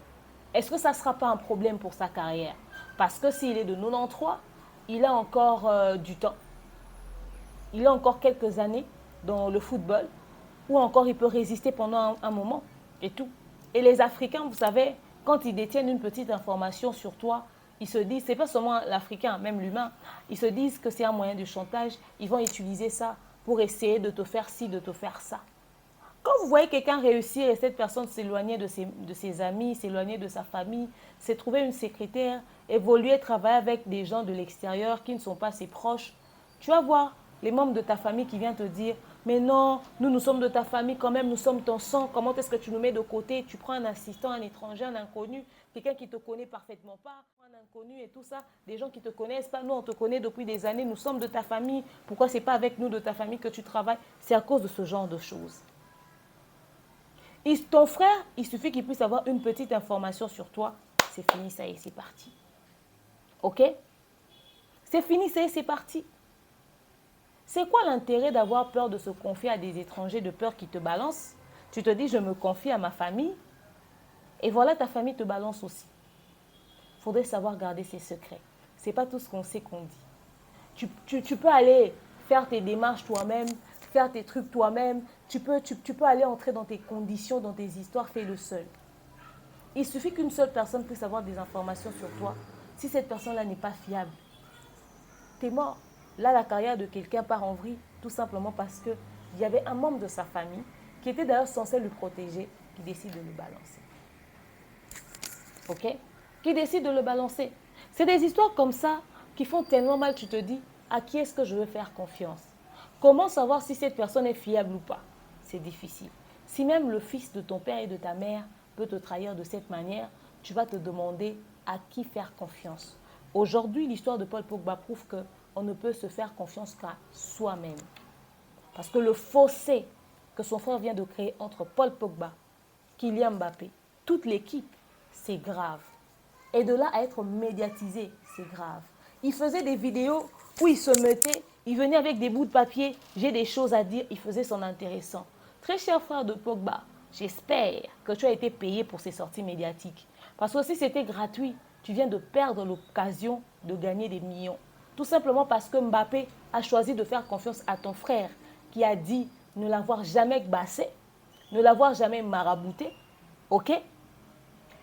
Est-ce que ça ne sera pas un problème pour sa carrière? Parce que s'il est de 93, il a encore du temps. Il a encore quelques années dans le football, ou encore il peut résister pendant un moment et tout. Et les Africains, vous savez, quand ils détiennent une petite information sur toi, ils se disent, c'est pas seulement l'Africain, même l'humain, ils se disent que c'est un moyen de chantage, ils vont utiliser ça pour essayer de te faire ci, de te faire ça. Quand vous voyez quelqu'un réussir et cette personne s'éloigner de ses amis, s'éloigner de sa famille, s'est trouver une secrétaire, évoluer, travailler avec des gens de l'extérieur qui ne sont pas ses proches, tu vas voir les membres de ta famille qui viennent te dire « Mais non, nous sommes de ta famille quand même, nous sommes ton sang, comment est-ce que tu nous mets de côté? Tu prends un assistant, un étranger, un inconnu, quelqu'un qui ne te connaît parfaitement pas, un inconnu et tout ça, des gens qui ne te connaissent pas, nous on te connaît depuis des années, nous sommes de ta famille, pourquoi ce n'est pas avec nous de ta famille que tu travailles ?» C'est à cause de ce genre de choses. Ton frère, il suffit qu'il puisse avoir une petite information sur toi, c'est fini, ça y est, c'est parti. Ok? C'est fini, ça y est, c'est parti. C'est quoi l'intérêt d'avoir peur de se confier à des étrangers, de peur qu'ils te balancent? Tu te dis, je me confie à ma famille, et voilà, ta famille te balance aussi. Il faudrait savoir garder ses secrets. Ce n'est pas tout ce qu'on sait qu'on dit. Tu peux aller faire tes démarches toi-même, faire tes trucs toi-même, tu peux aller entrer dans tes conditions, dans tes histoires, fais-le seul. Il suffit qu'une seule personne puisse avoir des informations sur toi. Si cette personne-là n'est pas fiable, tu es mort. Là, la carrière de quelqu'un part en vrille, tout simplement parce qu'il y avait un membre de sa famille qui était d'ailleurs censé le protéger, qui décide de le balancer. Ok? Qui décide de le balancer. C'est des histoires comme ça qui font tellement mal, tu te dis, à qui est-ce que je veux faire confiance? Comment savoir si cette personne est fiable ou pas? C'est difficile. Si même le fils de ton père et de ta mère peut te trahir de cette manière, tu vas te demander à qui faire confiance. Aujourd'hui, l'histoire de Paul Pogba prouve qu'on ne peut se faire confiance qu'à soi-même. Parce que le fossé que son frère vient de créer entre Paul Pogba, Kylian Mbappé, toute l'équipe, c'est grave. Et de là à être médiatisé, c'est grave. Il faisait des vidéos où il se mettait, il venait avec des bouts de papier, j'ai des choses à dire, il faisait son intéressant. Très cher frère de Pogba, j'espère que tu as été payé pour ces sorties médiatiques. Parce que si c'était gratuit, tu viens de perdre l'occasion de gagner des millions. Tout simplement parce que Mbappé a choisi de faire confiance à ton frère qui a dit ne l'avoir jamais bassé, ne l'avoir jamais marabouté. Ok?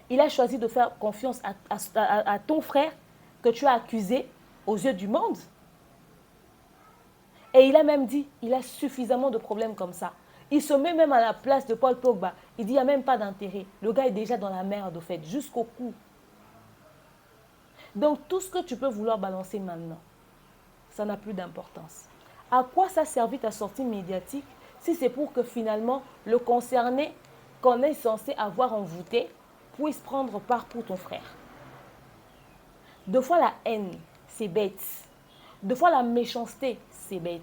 Il a choisi de faire confiance à ton frère que tu as accusé aux yeux du monde. Et il a même dit, il a suffisamment de problèmes comme ça. Il se met même à la place de Paul Pogba. Il dit, il n'y a même pas d'intérêt. Le gars est déjà dans la merde, au fait, jusqu'au cou. Donc, tout ce que tu peux vouloir balancer maintenant, ça n'a plus d'importance. À quoi ça servit ta sortie médiatique si c'est pour que finalement, le concerné qu'on est censé avoir envoûté puisse prendre part pour ton frère? Deux fois la haine, c'est bête. Deux fois la méchanceté, c'est bête.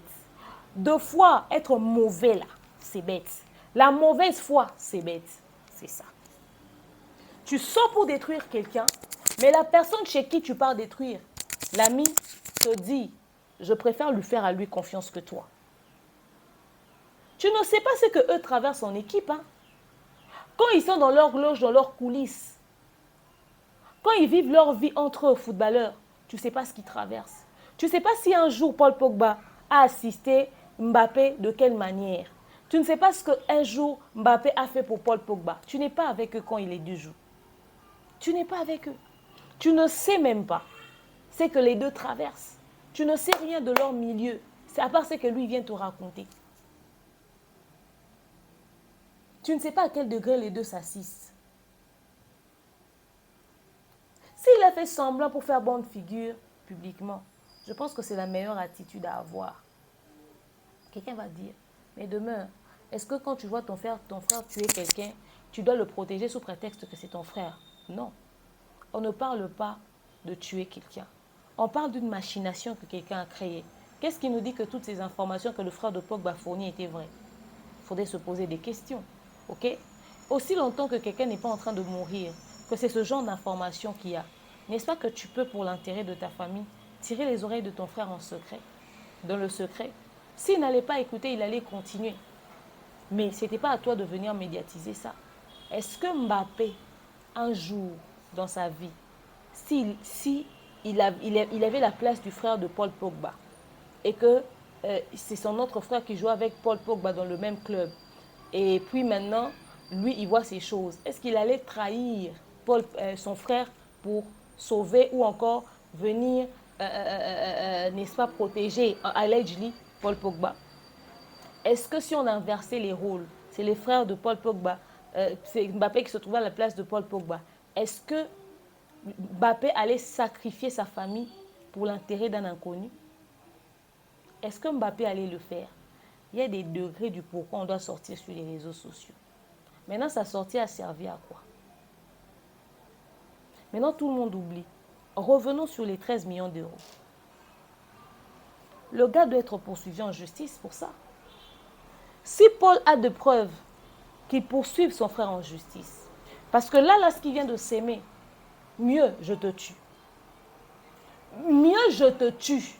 Deux fois être mauvais là, c'est bête. La mauvaise foi, c'est bête. C'est ça. Tu sors pour détruire quelqu'un, mais la personne chez qui tu pars détruire, l'ami te dit, je préfère lui faire à lui confiance que toi. Tu ne sais pas ce que eux traversent en équipe. Hein? Quand ils sont dans leur loge, dans leurs coulisses, quand ils vivent leur vie entre eux, footballeurs, tu ne sais pas ce qu'ils traversent. Tu ne sais pas si un jour Paul Pogba a assisté Mbappé de quelle manière. Tu ne sais pas ce qu'un jour Mbappé a fait pour Paul Pogba. Tu n'es pas avec eux quand il est du jour. Tu n'es pas avec eux. Tu ne sais même pas ce que les deux traversent. Tu ne sais rien de leur milieu. C'est à part ce que lui vient te raconter. Tu ne sais pas à quel degré les deux s'assistent. S'il a fait semblant pour faire bonne figure publiquement, je pense que c'est la meilleure attitude à avoir. Quelqu'un va dire, mais demain, est-ce que quand tu vois ton frère tuer quelqu'un, tu dois le protéger sous prétexte que c'est ton frère? Non. On ne parle pas de tuer quelqu'un. On parle d'une machination que quelqu'un a créée. Qu'est-ce qui nous dit que toutes ces informations que le frère de Pogba fournit étaient vraies? Il faudrait se poser des questions. Ok? Aussi longtemps que quelqu'un n'est pas en train de mourir, que c'est ce genre d'informations qu'il y a, n'est-ce pas que tu peux, pour l'intérêt de ta famille, tirer les oreilles de ton frère en secret, dans le secret? S'il n'allait pas écouter, il allait continuer. Mais ce n'était pas à toi de venir médiatiser ça. Est-ce que Mbappé, un jour dans sa vie, il avait la place du frère de Paul Pogba et que c'est son autre frère qui joue avec Paul Pogba dans le même club, et puis maintenant, lui, il voit ces choses, est-ce qu'il allait trahir son frère pour sauver ou encore venir, n'est-ce pas, protéger, allegedly, Paul Pogba? Est-ce que si on inversait les rôles, c'est les frères de Paul Pogba, c'est Mbappé qui se trouvait à la place de Paul Pogba, est-ce que Mbappé allait sacrifier sa famille pour l'intérêt d'un inconnu? Est-ce que Mbappé allait le faire? Il y a des degrés du pourquoi on doit sortir sur les réseaux sociaux. Maintenant, sa sortie a servi à quoi? Maintenant, tout le monde oublie. Revenons sur les 13 millions d'euros. Le gars doit être poursuivi en justice pour ça. Si Paul a de preuves qu'il poursuive son frère en justice, parce que là, ce qu'il vient de s'aimer, mieux je te tue. Mieux je te tue.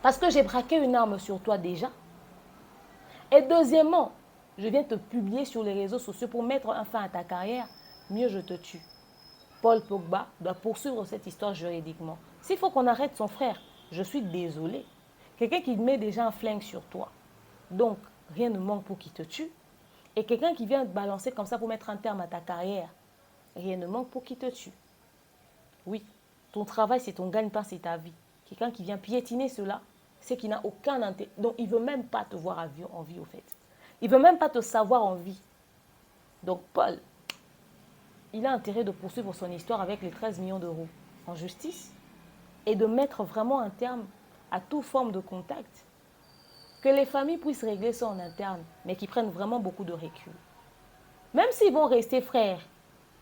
Parce que j'ai braqué une arme sur toi déjà. Et deuxièmement, je viens te publier sur les réseaux sociaux pour mettre un fin à ta carrière. Mieux je te tue. Paul Pogba doit poursuivre cette histoire juridiquement. S'il faut qu'on arrête son frère, je suis désolée. Quelqu'un qui met déjà un flingue sur toi. Donc, rien ne manque pour qu'il te tue. Et quelqu'un qui vient te balancer comme ça pour mettre un terme à ta carrière. Rien ne manque pour qu'il te tue. Oui, ton travail, c'est ton gagne-pain, c'est ta vie. Quelqu'un qui vient piétiner cela, c'est qu'il n'a aucun intérêt. Donc, il ne veut même pas te voir en vie, au fait. Il ne veut même pas te savoir en vie. Donc, Paul, il a intérêt de poursuivre son histoire avec les 13 millions d'euros en justice et de mettre vraiment un terme à toute forme de contact. Que les familles puissent régler ça en interne, mais qu'ils prennent vraiment beaucoup de recul. Même s'ils vont rester frères,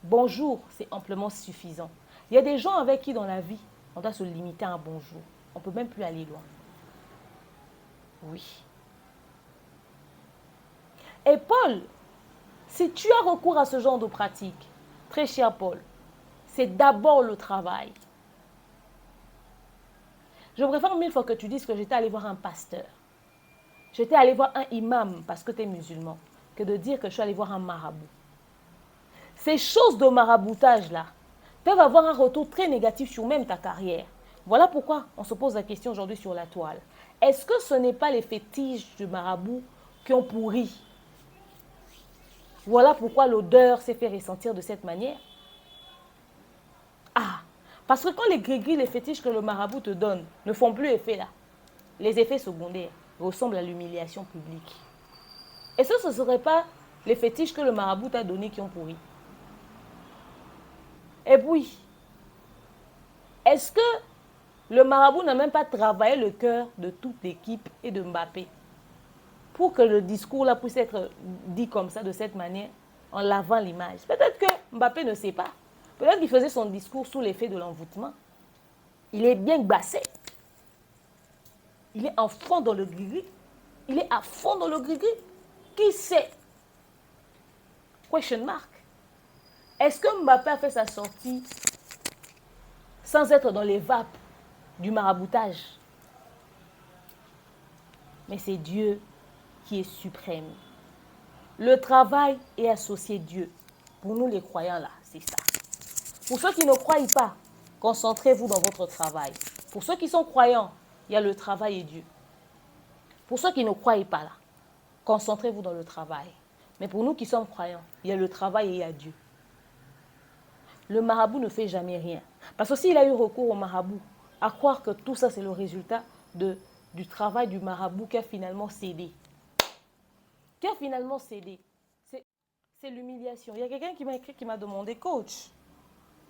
bonjour, c'est amplement suffisant. Il y a des gens avec qui dans la vie, on doit se limiter à un bonjour. On ne peut même plus aller loin. Oui. Et Paul, si tu as recours à ce genre de pratique, très cher Paul, c'est d'abord le travail. Je préfère 1000 fois que tu dises que j'étais allé voir un pasteur. J'étais allé voir un imam parce que tu es musulman, que de dire que je suis allé voir un marabout. Ces choses de maraboutage-là peuvent avoir un retour très négatif sur même ta carrière. Voilà pourquoi on se pose la question aujourd'hui sur la toile. Est-ce que ce n'est pas les fétiches du marabout qui ont pourri? Voilà pourquoi l'odeur s'est fait ressentir de cette manière. Ah, parce que quand les gris-gris, les fétiches que le marabout te donne ne font plus effet là, les effets secondaires ressemblent à l'humiliation publique. Est-ce que ce ne serait pas les fétiches que le marabout t'a donnés qui ont pourri? Et puis, est-ce que le marabout n'a même pas travaillé le cœur de toute l'équipe et de Mbappé pour que le discours là puisse être dit comme ça, de cette manière, en lavant l'image? Peut-être que Mbappé ne sait pas. Peut-être qu'il faisait son discours sous l'effet de l'envoûtement. Il est bien bassé. Il est en fond dans le gris-gris. Il est à fond dans le gris-gris. Qui sait? Question mark. Est-ce que Mbappé a fait sa sortie sans être dans les vapes du maraboutage? Mais c'est Dieu qui est suprême. Le travail est associé à Dieu. Pour nous les croyants là, c'est ça. Pour ceux qui ne croient pas, concentrez-vous dans votre travail. Pour ceux qui sont croyants, il y a le travail et Dieu. Pour ceux qui ne croient pas là, concentrez-vous dans le travail. Mais pour nous qui sommes croyants, il y a le travail et il y a Dieu. Le marabout ne fait jamais rien. Parce que s'il a eu recours au marabout, à croire que tout ça c'est le résultat du travail du marabout qui a finalement cédé. Qui a finalement cédé. C'est l'humiliation. Il y a quelqu'un qui m'a écrit, qui m'a demandé, coach,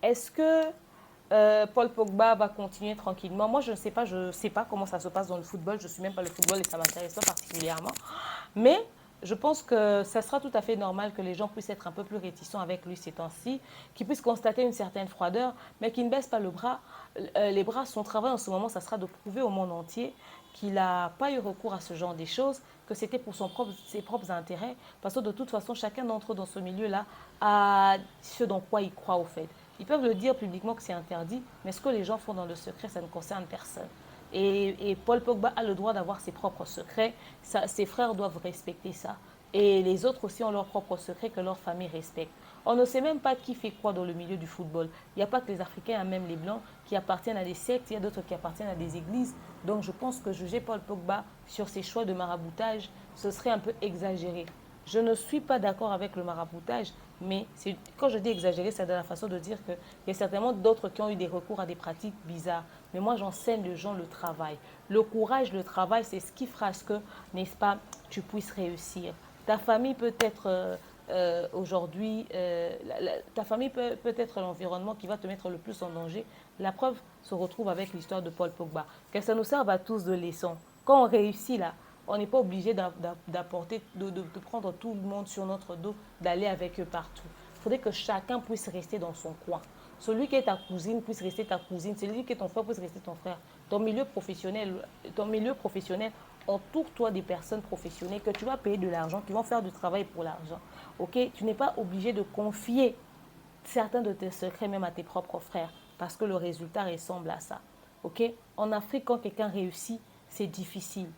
est-ce que Paul Pogba va continuer tranquillement? Moi, je ne sais pas comment ça se passe dans le football. Je ne suis même pas le football et ça ne m'intéresse pas particulièrement. Mais je pense que ça sera tout à fait normal que les gens puissent être un peu plus réticents avec lui ces temps-ci, qu'ils puissent constater une certaine froideur, mais qu'ils ne baissent pas le bras. Les bras, son travail en ce moment, ça sera de prouver au monde entier qu'il n'a pas eu recours à ce genre de choses, que c'était pour ses propres intérêts, parce que de toute façon, chacun d'entre eux dans ce milieu-là a ce dans quoi il croit au fait. Ils peuvent le dire publiquement que c'est interdit, mais ce que les gens font dans le secret, ça ne concerne personne. Et Paul Pogba a le droit d'avoir ses propres secrets, ses frères doivent respecter ça. Et les autres aussi ont leurs propres secrets que leur famille respecte. On ne sait même pas qui fait quoi dans le milieu du football. Il n'y a pas que les Africains, il y a même les Blancs qui appartiennent à des sectes, il y a d'autres qui appartiennent à des églises. Donc je pense que juger Paul Pogba sur ses choix de maraboutage, ce serait un peu exagéré. Je ne suis pas d'accord avec le maraboutage, mais quand je dis exagéré, c'est de la façon de dire qu'il y a certainement d'autres qui ont eu des recours à des pratiques bizarres. Mais moi, j'enseigne aux gens le travail. Le courage, le travail, c'est ce qui fera ce que, n'est-ce pas, tu puisses réussir. Ta famille peut être aujourd'hui, ta famille peut être l'environnement qui va te mettre le plus en danger. La preuve se retrouve avec l'histoire de Paul Pogba. Que ça nous serve à tous de leçon. Quand on réussit là, on n'est pas obligé d'apporter, de prendre tout le monde sur notre dos, d'aller avec eux partout. Il faudrait que chacun puisse rester dans son coin. Celui qui est ta cousine puisse rester ta cousine. Celui qui est ton frère puisse rester ton frère. Ton milieu professionnel, entoure-toi des personnes professionnelles que tu vas payer de l'argent, qui vont faire du travail pour l'argent. Okay? Tu n'es pas obligé de confier certains de tes secrets même à tes propres frères parce que le résultat ressemble à ça. Okay? En Afrique, quand quelqu'un réussit, c'est difficile.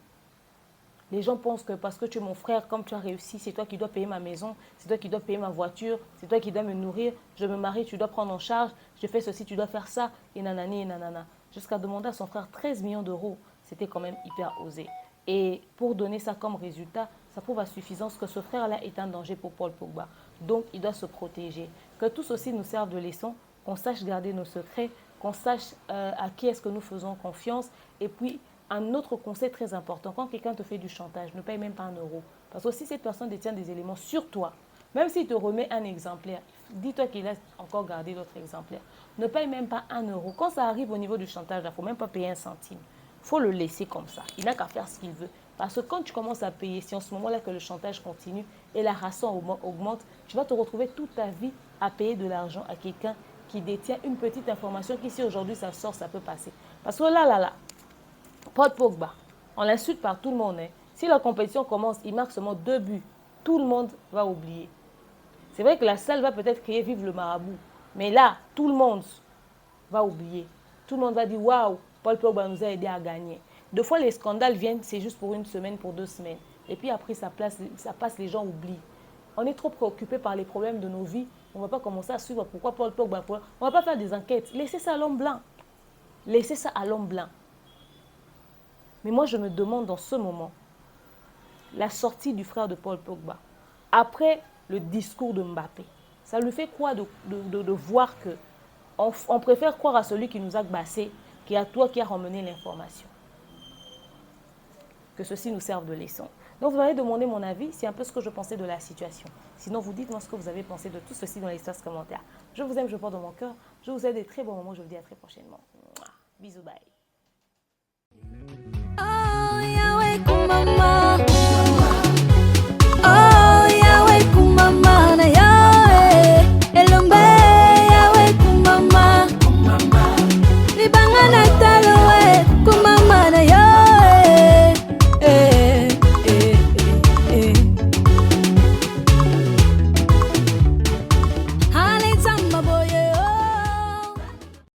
Les gens pensent que parce que tu es mon frère, comme tu as réussi, c'est toi qui dois payer ma maison, c'est toi qui dois payer ma voiture, c'est toi qui dois me nourrir, je me marie, tu dois prendre en charge, je fais ceci, tu dois faire ça, et nanani, et nanana. Jusqu'à demander à son frère 13 millions d'euros, c'était quand même hyper osé. Et pour donner ça comme résultat, ça prouve à suffisance que ce frère-là est un danger pour Paul Pogba. Donc, il doit se protéger. Que tout ceci nous serve de leçon, qu'on sache garder nos secrets, qu'on sache à qui est-ce que nous faisons confiance, et puis un autre conseil très important, quand quelqu'un te fait du chantage, ne paye même pas 1 euro. Parce que si cette personne détient des éléments sur toi, même s'il te remet un exemplaire, dis-toi qu'il a encore gardé d'autres exemplaires. Ne paye même pas 1 euro. Quand ça arrive au niveau du chantage, il ne faut même pas payer 1 centime. Il faut le laisser comme ça. Il n'a qu'à faire ce qu'il veut. Parce que quand tu commences à payer, c'est en ce moment-là que le chantage continue et la rançon augmente, tu vas te retrouver toute ta vie à payer de l'argent à quelqu'un qui détient une petite information qui, si aujourd'hui ça sort, ça peut passer. Parce que là, Paul Pogba, on l'insulte par tout le monde. Hein. Si la compétition commence, il marque seulement 2 buts. Tout le monde va oublier. C'est vrai que la salle va peut-être crier vive le marabout. Mais là, tout le monde va oublier. Tout le monde va dire, waouh, Paul Pogba nous a aidé à gagner. Deux fois, les scandales viennent, c'est juste pour une semaine, pour 2 semaines. Et puis après, ça passe, les gens oublient. On est trop préoccupés par les problèmes de nos vies. On ne va pas commencer à suivre pourquoi Paul Pogba. On ne va pas faire des enquêtes. Laissez ça à l'homme blanc. Laissez ça à l'homme blanc. Mais moi, je me demande dans ce moment, la sortie du frère de Paul Pogba, après le discours de Mbappé, ça lui fait quoi de voir que on préfère croire à celui qui nous a bassés qu'à toi qui a ramené l'information. Que ceci nous serve de leçon. Donc, vous m'avez demandé mon avis, c'est un peu ce que je pensais de la situation. Sinon, vous dites-moi ce que vous avez pensé de tout ceci dans les commentaires. Je vous aime, je porte dans mon cœur. Je vous aime des très bons moments. Je vous dis à très prochainement. Bisous, bye.